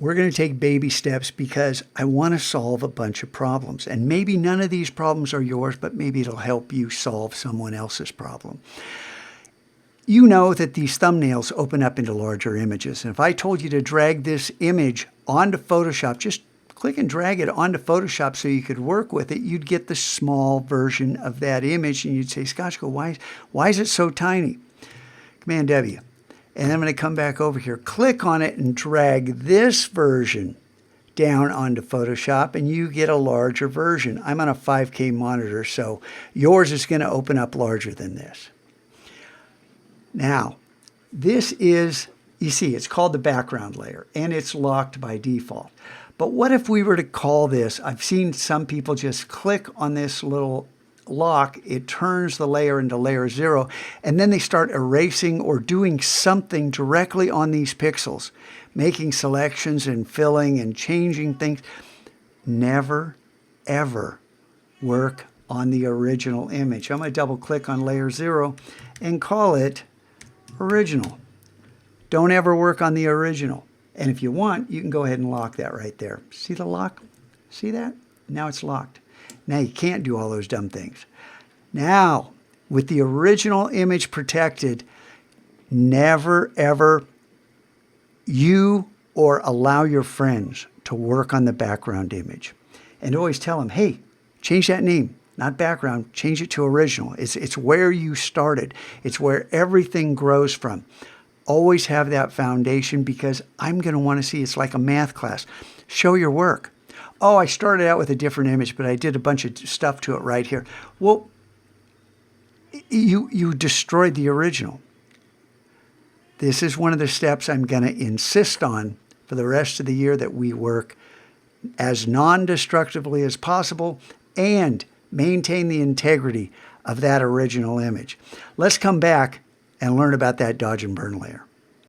we're going to take baby steps because I want to solve a bunch of problems. And maybe none of these problems are yours, but maybe it'll help you solve someone else's problem. You know that these thumbnails open up into larger images. And if I told you to drag this image onto Photoshop, just click and drag it onto Photoshop so you could work with it, you'd get the small version of that image. And you'd say, Scotchko, why is it so tiny? Command W. And I'm going to come back over here, click on it, and drag this version down onto Photoshop, and you get a larger version. I'm on a 5K monitor, so yours is going to open up larger than this. Now, this is, you see, it's called the background layer, and it's locked by default. But what if we were to call this, I've seen some people just click on this little lock, it turns the layer into layer 0, and then they start erasing or doing something directly on these pixels, making selections and filling and changing things. Never, ever work on the original image. I'm going to double click on layer 0 and call it original. Don't ever work on the original. And if you want, you can go ahead and lock that right there. See the lock? See that? Now it's locked. Now you can't do all those dumb things. Now, with the original image protected, never, ever you or allow your friends to work on the background image. And always tell them, hey, change that name, not background, change it to original. It's where you started. It's where everything grows from. Always have that foundation because I'm going to want to see, it's like a math class. Show your work. Oh, I started out with a different image, but I did a bunch of stuff to it right here. Well, you destroyed the original. This is one of the steps I'm going to insist on for the rest of the year, that we work as non-destructively as possible and maintain the integrity of that original image. Let's come back and learn about that dodge and burn layer.